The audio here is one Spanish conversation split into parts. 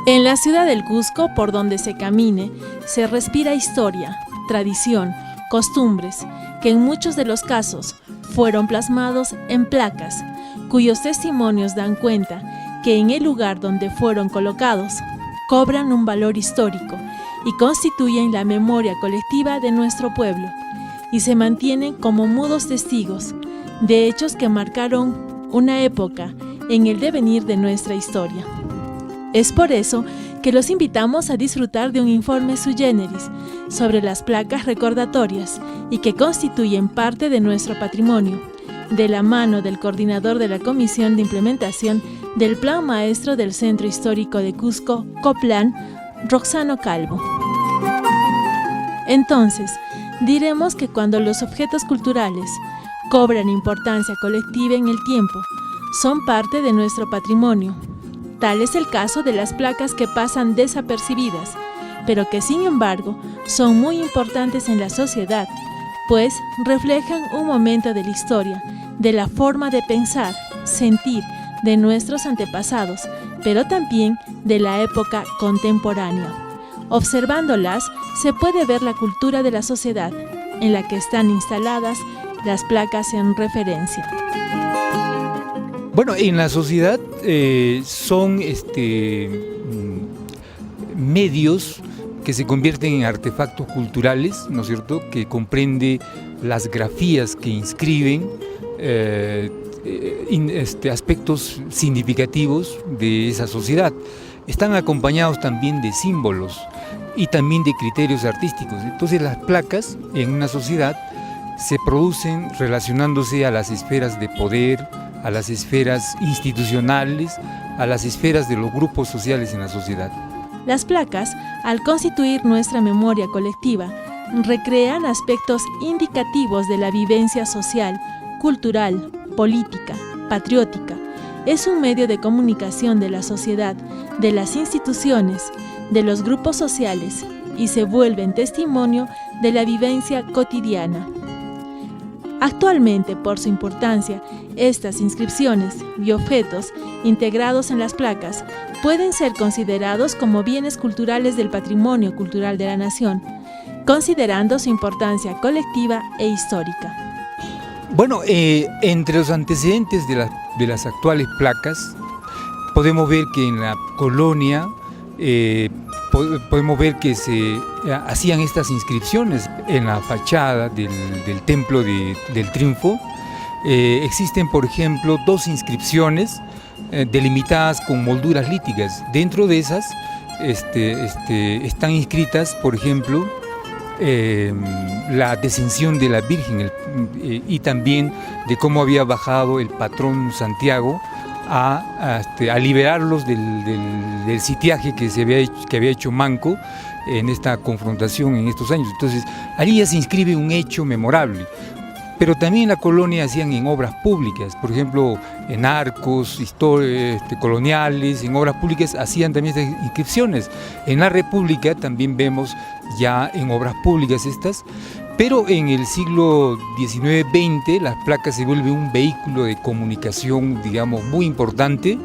En la ciudad del Cusco, por donde se camine, se respira historia, tradición, costumbres, que en muchos de los casos fueron plasmados en placas, cuyos testimonios dan cuenta que en el lugar donde fueron colocados, cobran un valor histórico y constituyen la memoria colectiva de nuestro pueblo, y se mantienen como mudos testigos de hechos que marcaron una época en el devenir de nuestra historia. Es por eso que los invitamos a disfrutar de un informe sui generis sobre las placas recordatorias y que constituyen parte de nuestro patrimonio, de la mano del coordinador de la Comisión de Implementación del Plan Maestro del Centro Histórico de Cusco, COPLAN, Roxano Calvo. Entonces, diremos que cuando los objetos culturales cobran importancia colectiva en el tiempo, son parte de nuestro patrimonio. Tal es el caso de las placas que pasan desapercibidas, pero que sin embargo son muy importantes en la sociedad, pues reflejan un momento de la historia, de la forma de pensar, sentir de nuestros antepasados, pero también de la época contemporánea. Observándolas, se puede ver la cultura de la sociedad en la que están instaladas las placas en referencia. Bueno, en la sociedad son medios que se convierten en artefactos culturales, ¿no es cierto?, que comprende las grafías que inscriben aspectos significativos de esa sociedad. Están acompañados también de símbolos y también de criterios artísticos. Entonces las placas en una sociedad se producen relacionándose a las esferas de poder, a las esferas institucionales, a las esferas de los grupos sociales en la sociedad. Las placas, al constituir nuestra memoria colectiva, recrean aspectos indicativos de la vivencia social, cultural, política, patriótica. Es un medio de comunicación de la sociedad, de las instituciones, de los grupos sociales y se vuelven testimonio de la vivencia cotidiana. Actualmente, por su importancia, estas inscripciones y objetos integrados en las placas pueden ser considerados como bienes culturales del patrimonio cultural de la nación, considerando su importancia colectiva e histórica. Bueno, entre los antecedentes de las actuales placas, podemos ver que en la colonia podemos ver que se hacían estas inscripciones en la fachada del Templo del Triunfo. Existen, por ejemplo, 2 inscripciones delimitadas con molduras líticas. Dentro de esas están inscritas, por ejemplo, la descensión de la Virgen y también de cómo había bajado el patrón Santiago a liberarlos del sitiaje que había hecho Manco en esta confrontación en estos años. Entonces, allí ya se inscribe un hecho memorable. Pero también en la colonia hacían en obras públicas, por ejemplo, en arcos coloniales, en obras públicas hacían también estas inscripciones. En la República también vemos ya en obras públicas estas, pero en el siglo XIX-XX las placas se vuelven un vehículo de comunicación, digamos, muy importante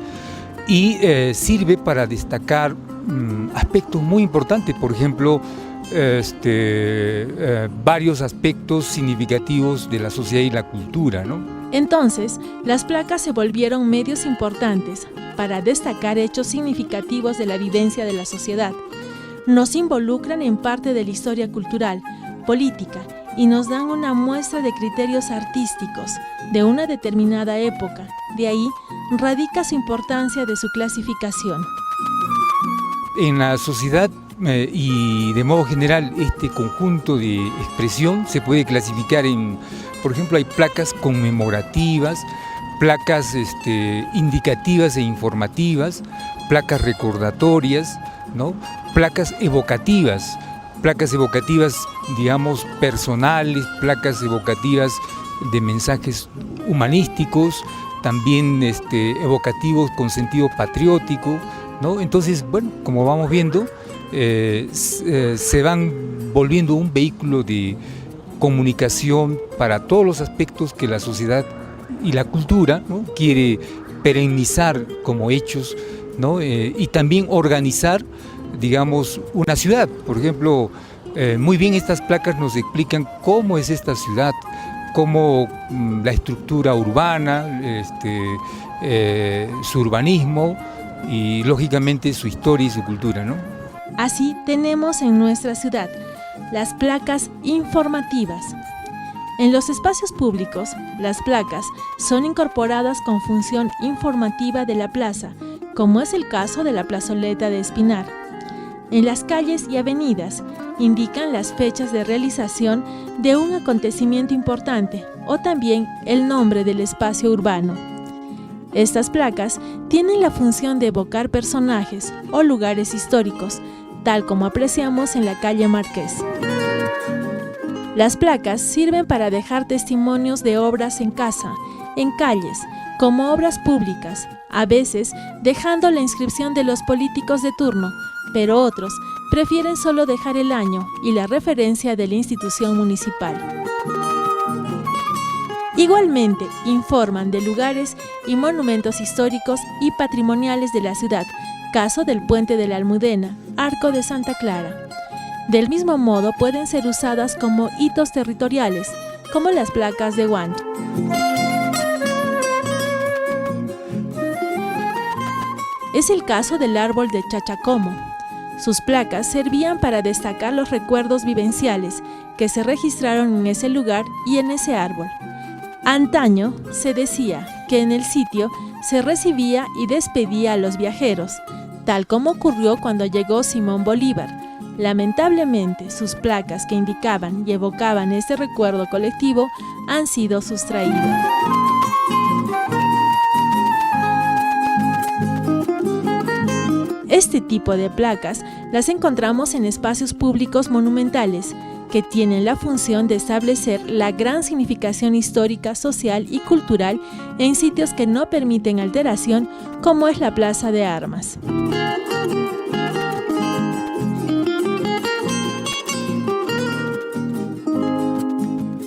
y sirve para destacar aspectos muy importantes, por ejemplo, varios aspectos significativos de la sociedad y la cultura, ¿no? Entonces, las placas se volvieron medios importantes para destacar hechos significativos de la vivencia de la sociedad. Nos involucran en parte de la historia cultural, política y nos dan una muestra de criterios artísticos de una determinada época. De ahí radica su importancia de su clasificación. En la sociedad y de modo general este conjunto de expresión se puede clasificar en, por ejemplo, hay placas conmemorativas, placas indicativas e informativas, placas recordatorias, ¿no? Placas evocativas, digamos, personales, placas evocativas de mensajes humanísticos, también evocativos con sentido patriótico, ¿no? Entonces, bueno, como vamos viendo, se van volviendo un vehículo de comunicación para todos los aspectos que la sociedad y la cultura, ¿no?, quiere perennizar como hechos ¿no? Y también organizar, digamos, una ciudad. Por ejemplo, muy bien estas placas nos explican cómo es esta ciudad, cómo la estructura urbana, su urbanismo y lógicamente su historia y su cultura, ¿no? Así tenemos en nuestra ciudad las placas informativas. En los espacios públicos, las placas son incorporadas con función informativa de la plaza, como es el caso de la plazoleta de Espinar. En las calles y avenidas indican las fechas de realización de un acontecimiento importante o también el nombre del espacio urbano. Estas placas tienen la función de evocar personajes o lugares históricos, tal como apreciamos en la calle Marqués. Las placas sirven para dejar testimonios de obras en casa, en calles, como obras públicas, a veces dejando la inscripción de los políticos de turno, pero otros prefieren solo dejar el año y la referencia de la institución municipal. Igualmente, informan de lugares y monumentos históricos y patrimoniales de la ciudad, caso del Puente de la Almudena, Arco de Santa Clara. Del mismo modo, pueden ser usadas como hitos territoriales, como las placas de Huánuco. Es el caso del árbol de Chachacomo. Sus placas servían para destacar los recuerdos vivenciales que se registraron en ese lugar y en ese árbol. Antaño se decía que en el sitio se recibía y despedía a los viajeros, tal como ocurrió cuando llegó Simón Bolívar. Lamentablemente, sus placas que indicaban y evocaban este recuerdo colectivo han sido sustraídas. Este tipo de placas las encontramos en espacios públicos monumentales, que tienen la función de establecer la gran significación histórica, social y cultural en sitios que no permiten alteración, como es la Plaza de Armas.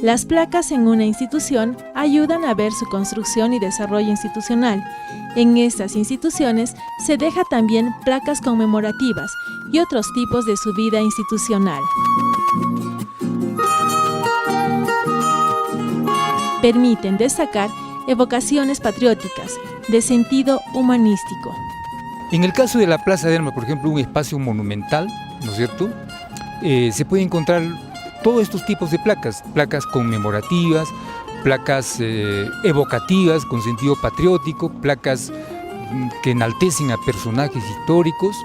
Las placas en una institución ayudan a ver su construcción y desarrollo institucional. En estas instituciones se deja también placas conmemorativas y otros tipos de su vida institucional. Permiten destacar evocaciones patrióticas de sentido humanístico. En el caso de la Plaza de Armas, por ejemplo, un espacio monumental, ¿no es cierto? Se puede encontrar todos estos tipos de placas, placas conmemorativas, placas evocativas con sentido patriótico, placas que enaltecen a personajes históricos,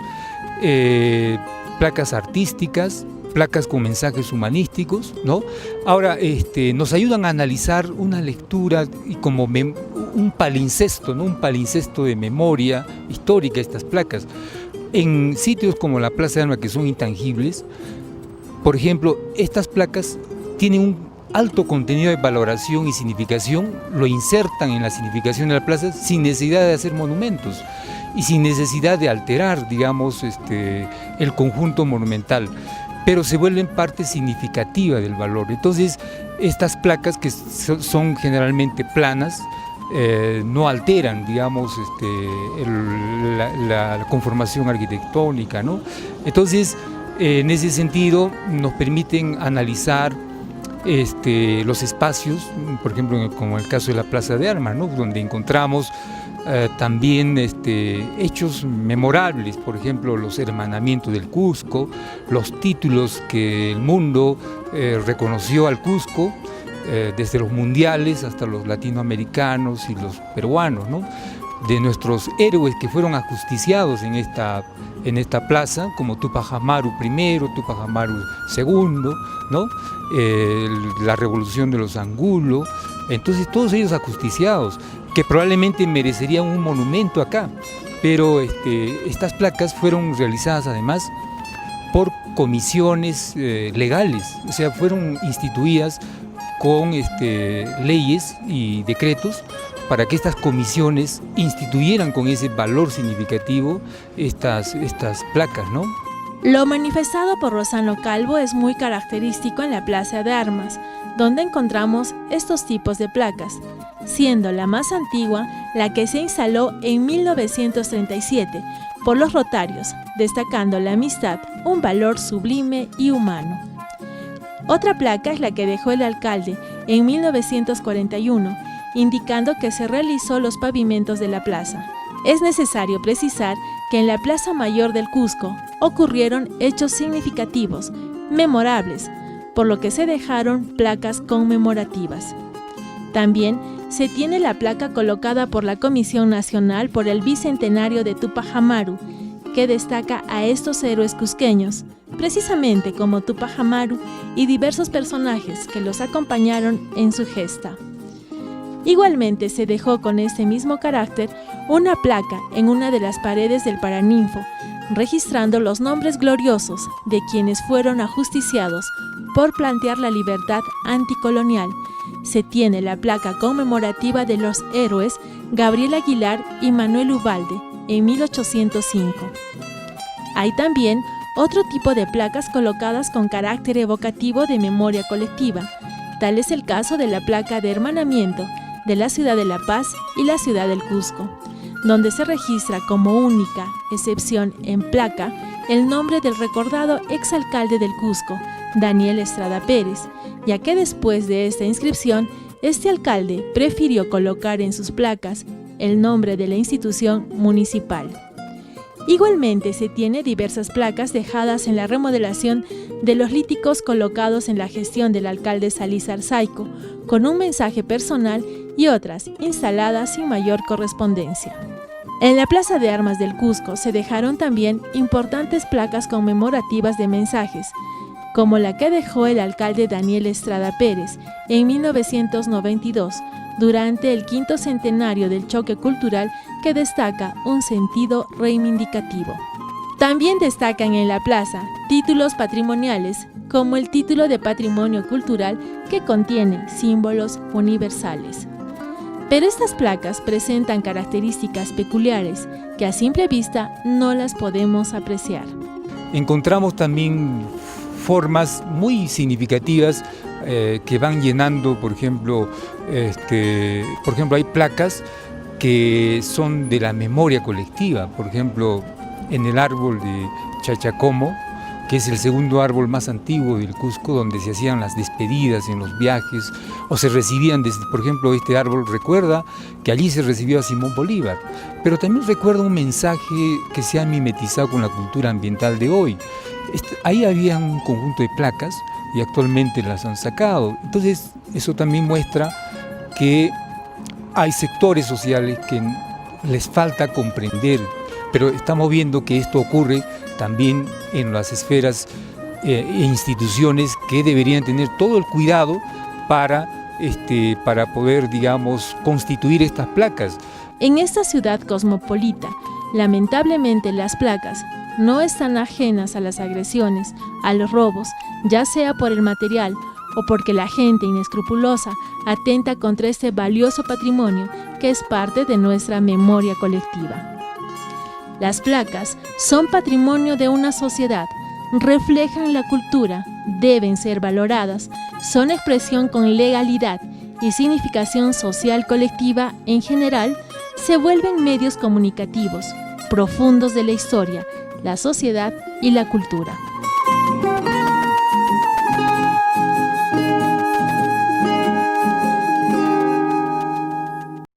placas artísticas, placas con mensajes humanísticos, ¿no? Ahora, nos ayudan a analizar una lectura y como un palincesto, ¿no? Un palincesto de memoria histórica, estas placas. En sitios como la Plaza de Armas, que son intangibles, por ejemplo, estas placas tienen un alto contenido de valoración y significación, lo insertan en la significación de la plaza sin necesidad de hacer monumentos y sin necesidad de alterar, digamos, el conjunto monumental, pero se vuelven parte significativa del valor. Entonces, estas placas, que son generalmente planas, no alteran, digamos, la conformación arquitectónica, ¿no? Entonces, en ese sentido, nos permiten analizar los espacios, por ejemplo, como el caso de la Plaza de Armas, ¿no? Donde encontramos también hechos memorables, por ejemplo, los hermanamientos del Cusco, los títulos que el mundo reconoció al Cusco, desde los mundiales hasta los latinoamericanos y los peruanos, ¿no? De nuestros héroes que fueron ajusticiados en esta plaza, como Tupac Amaru I, Tupac Amaru II, ¿no? La revolución de los Angulo. Entonces, todos ellos ajusticiados, que probablemente merecerían un monumento acá, pero estas placas fueron realizadas además por comisiones legales, o sea, fueron instituidas con leyes y decretos para que estas comisiones instituyeran con ese valor significativo estas placas, ¿no? Lo manifestado por Rosano Calvo es muy característico en la Plaza de Armas, donde encontramos estos tipos de placas. siendo la más antigua la que se instaló en 1937 por los rotarios, destacando la amistad, un valor sublime y humano. Otra placa es la que dejó el alcalde en 1941, indicando que se realizó los pavimentos de la plaza. Es necesario precisar que en la Plaza Mayor del Cusco ocurrieron hechos significativos, memorables, por lo que se dejaron placas conmemorativas. También se tiene la placa colocada por la Comisión Nacional por el Bicentenario de Tupac Amaru, que destaca a estos héroes cusqueños, precisamente como Tupac Amaru y diversos personajes que los acompañaron en su gesta. Igualmente se dejó con este mismo carácter una placa en una de las paredes del Paraninfo, registrando los nombres gloriosos de quienes fueron ajusticiados por plantear la libertad anticolonial. Se tiene la placa conmemorativa de los héroes Gabriel Aguilar y Manuel Ubalde en 1805. Hay también otro tipo de placas colocadas con carácter evocativo de memoria colectiva. Tal es el caso de la placa de hermanamiento de la ciudad de La Paz y la ciudad del Cusco, donde se registra como única excepción en placa el nombre del recordado exalcalde del Cusco, Daniel Estrada Pérez, ya que después de esta inscripción, este alcalde prefirió colocar en sus placas el nombre de la institución municipal. Igualmente se tiene diversas placas dejadas en la remodelación de los líticos colocados en la gestión del alcalde Salízar Saico, con un mensaje personal, y otras instaladas sin mayor correspondencia. En la Plaza de Armas del Cusco se dejaron también importantes placas conmemorativas de mensajes, como la que dejó el alcalde Daniel Estrada Pérez en 1992, durante el 5º centenario del choque cultural, que destaca un sentido reivindicativo. También destacan en la plaza títulos patrimoniales, como el título de Patrimonio Cultural, que contiene símbolos universales. Pero estas placas presentan características peculiares que a simple vista no las podemos apreciar. Encontramos también formas muy significativas que van llenando, por ejemplo, hay placas que son de la memoria colectiva. Por ejemplo, en el árbol de Chachacomo, que es el segundo árbol más antiguo del Cusco, donde se hacían las despedidas en los viajes, o se recibían, por ejemplo, este árbol recuerda que allí se recibió a Simón Bolívar, pero también recuerda un mensaje que se ha mimetizado con la cultura ambiental de hoy. Ahí había un conjunto de placas y actualmente las han sacado. Entonces, eso también muestra que hay sectores sociales que les falta comprender, pero estamos viendo que esto ocurre también en las esferas e instituciones que deberían tener todo el cuidado para poder, digamos, constituir estas placas. En esta ciudad cosmopolita, lamentablemente las placas no están ajenas a las agresiones, a los robos, ya sea por el material o porque la gente inescrupulosa atenta contra este valioso patrimonio que es parte de nuestra memoria colectiva. Las placas son patrimonio de una sociedad, reflejan la cultura, deben ser valoradas, son expresión con legalidad y significación social colectiva en general, se vuelven medios comunicativos, profundos de la historia, la sociedad y la cultura.